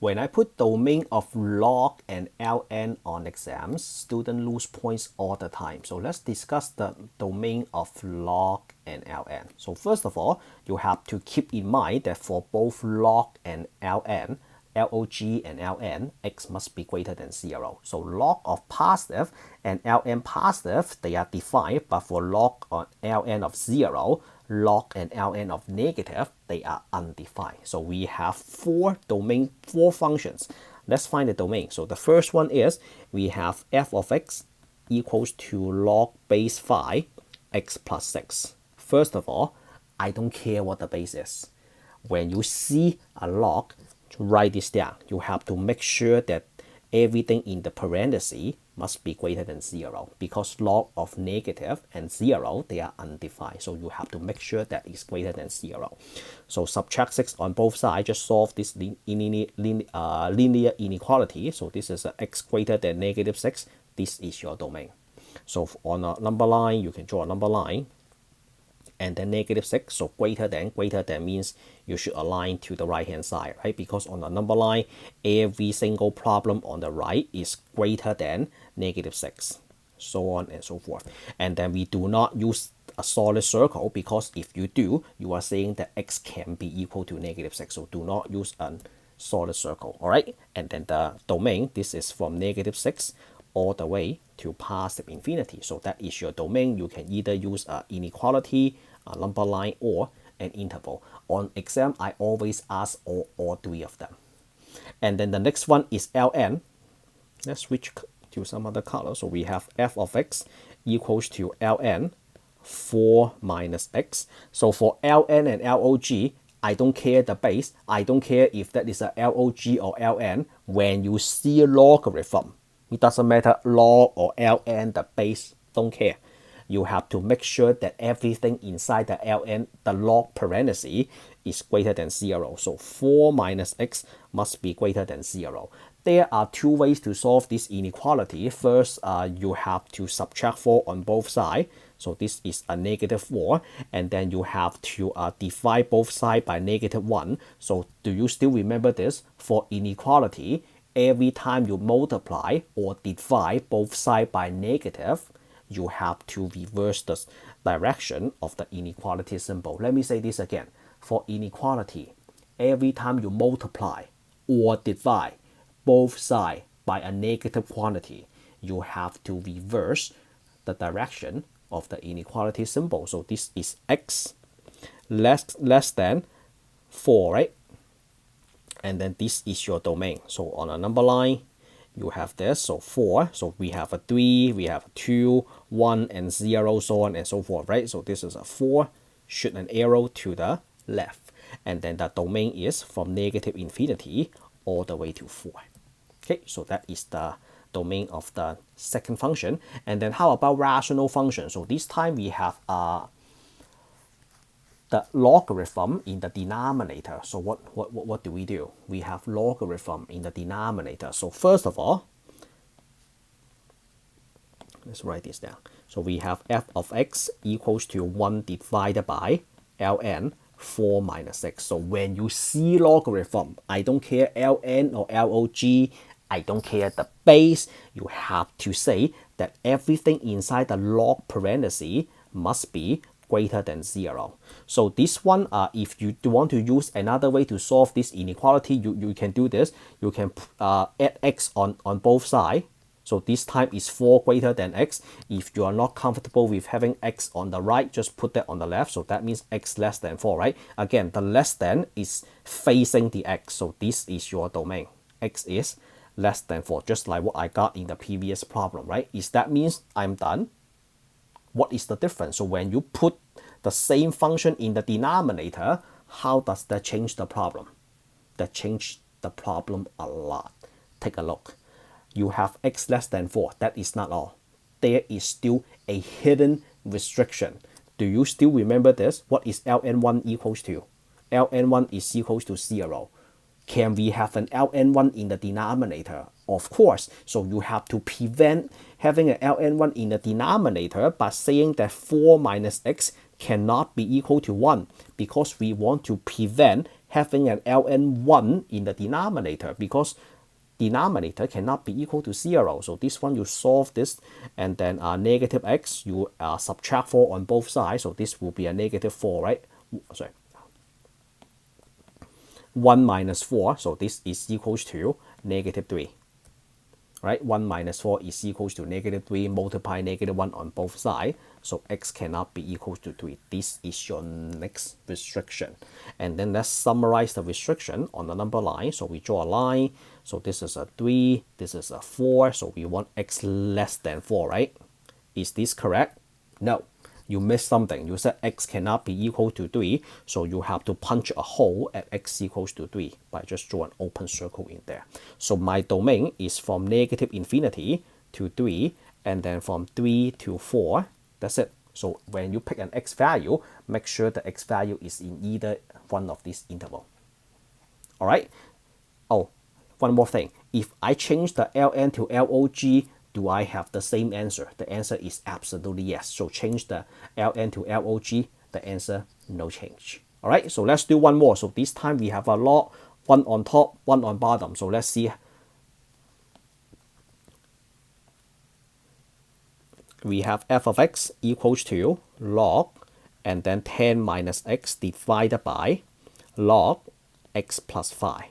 When I put domain of log and ln on exams, students lose points all the time. So let's discuss the domain of log and ln. So first of all, you have to keep in mind that for both log and ln, log and ln, x must be greater than 0. So log of positive and ln positive, they are defined, but for log or ln of 0, log and ln of negative, they are undefined. So we have four functions. Let's find the domain. So the first one is we have f of x equals to log base 5 x plus 6. First of all, I don't care what the base is. When you see a log, write this down. You have to make sure that everything in the parenthesis must be greater than 0, because log of negative and 0, they are undefined. So you have to make sure that it's greater than 0. So subtract 6 on both sides, just solve this linear inequality. So this is a x greater than negative 6. This is your domain. So on a number line, you can draw a number line and then negative 6, so greater than means you should align to the right hand side, right? Because on the number line, every single problem on the right is greater than negative 6, so on and so forth. And then we do not use a solid circle, because if you do, you are saying that x can be equal to negative 6, so do not use a solid circle. All right, and then the domain, this is from negative 6 all the way to positive infinity. So that is your domain. You can either use an inequality, a number line, or an interval. On exam, I always ask all three of them. And then the next one is ln. Let's switch to some other color. So we have f of x equals to ln 4 minus x. So for ln and log, I don't care the base. I don't care if that is a log or ln. When you see a logarithm, it doesn't matter log or ln, the base, don't care. You have to make sure that everything inside the ln, the log parenthesis, is greater than 0. So 4 minus x must be greater than 0. There are two ways to solve this inequality. First, you have to subtract 4 on both sides. So this is a negative 4. And then you have to divide both sides by negative 1. So do you still remember this? For inequality, every time you multiply or divide both sides by negative, you have to reverse the direction of the inequality symbol. Let me say this again. For inequality, every time you multiply or divide both sides by a negative quantity, you have to reverse the direction of the inequality symbol. So this is x less than 4, right? And then this is your domain. So on a number line, you have this, so 4. So we have a 3, we have a 2, 1, and 0, so on and so forth, right? So this is a 4, shoot an arrow to the left. And then the domain is from negative infinity all the way to 4. Okay, so that is the domain of the second function. And then how about rational function? So this time we have the logarithm in the denominator. So what do? We have logarithm in the denominator. So first of all, let's write this down. So we have f of x equals to 1 divided by ln 4 minus 6. So when you see logarithm, I don't care ln or log, I don't care the base, you have to say that everything inside the log parenthesis must be greater than 0. So this one, if you do want to use another way to solve this inequality, you can do this. You can add x on both sides. So this time is 4 greater than x. If you are not comfortable with having x on the right, just put that on the left. So that means x less than 4, right? Again, the less than is facing the x. So this is your domain. X is less than 4, just like what I got in the previous problem, right? Is that means I'm done? What is the difference? So when you put the same function in the denominator, how does that change the problem? That changes the problem a lot. Take a look. You have x less than 4. That is not all. There is still a hidden restriction. Do you still remember this? What is ln1 equals to? ln1 is equals to 0. Can we have an ln1 in the denominator? Of course. So you have to prevent having an ln1 in the denominator by saying that 4 minus x cannot be equal to 1, because we want to prevent having an ln 1 in the denominator, because denominator cannot be equal to 0. So this one you solve this, and then negative x, you subtract 4 on both sides. So this will be a negative 4, right? Sorry. 1 minus 4, so this is equals to negative 3. Right? 1 minus 4 is equals to negative 3, multiply negative 1 on both sides. So x cannot be equal to 3. This is your next restriction. And then let's summarize the restriction on the number line. So we draw a line. So this is a 3, this is a 4. So we want x less than 4, right? Is this correct? No. You missed something. You said x cannot be equal to 3, so you have to punch a hole at x equals to 3 by just draw an open circle in there. So my domain is from negative infinity to 3, and then from 3 to 4. That's it. So when you pick an x value, make sure the x value is in either one of these intervals. All right? Oh, one more thing. If I change the ln to log, do I have the same answer? The answer is absolutely yes. So change the ln to log, the answer, no change. All right, so let's do one more. So this time we have a log, one on top, one on bottom. So let's see. We have f of x equals to log, and then 10 minus x divided by log x plus 5.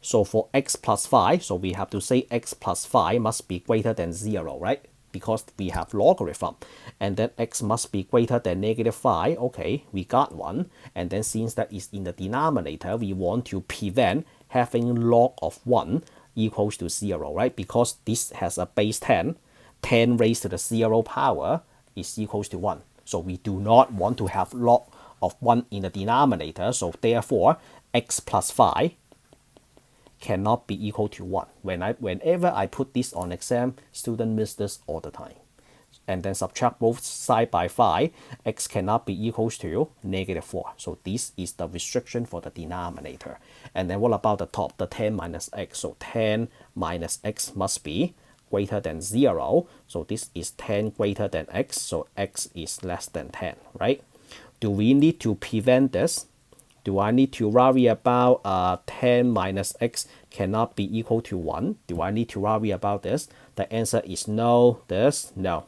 So for x plus 5, so we have to say x plus 5 must be greater than 0, right? Because we have logarithm. And then x must be greater than negative 5. Okay, we got one. And then since that is in the denominator, we want to prevent having log of 1 equals to 0, right? Because this has a base 10. 10 raised to the 0 power is equals to 1. So we do not want to have log of 1 in the denominator. So therefore, x plus 5 cannot be equal to 1. Whenever I put this on exam, students miss this all the time. And then subtract both sides by 5, x cannot be equals to negative 4. So this is the restriction for the denominator. And then what about the top, the 10 minus x? So 10 minus x must be greater than 0. So this is 10 greater than x, so x is less than 10, right? Do we need to prevent this? Do I need to worry about 10 minus x cannot be equal to 1? Do I need to worry about this? The answer is no, no.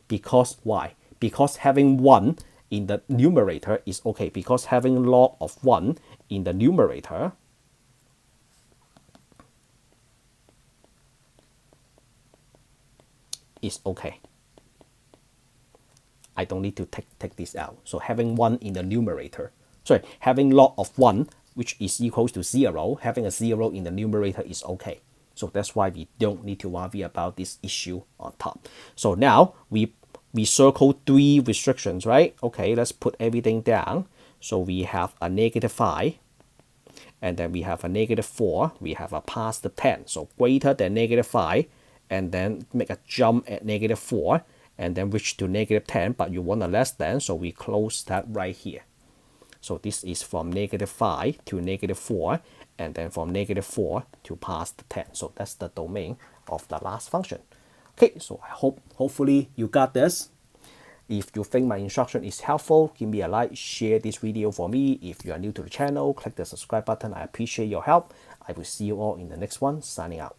Because why? Because having 1 in the numerator is okay. Because having log of 1 in the numerator is okay. I don't need to take this out. So having 1 in the numerator, sorry, having log of 1 which is equals to 0, having a 0 in the numerator is okay. So that's why we don't need to worry about this issue on top. So now we circle 3 restrictions, right? Okay, let's put everything down. So we have a negative 5, and then we have a negative 4, we have a past 10. So greater than negative 5, and then make a jump at negative 4, and then reach to negative 10, but you want a less than, so we close that right here. So this is from negative 5 to negative 4, and then from negative 4 to past 10. So that's the domain of the last function. Okay, so I hopefully you got this. If you think my instruction is helpful, give me a like, share this video for me. If you are new to the channel, click the subscribe button. I appreciate your help. I will see you all in the next one. Signing out.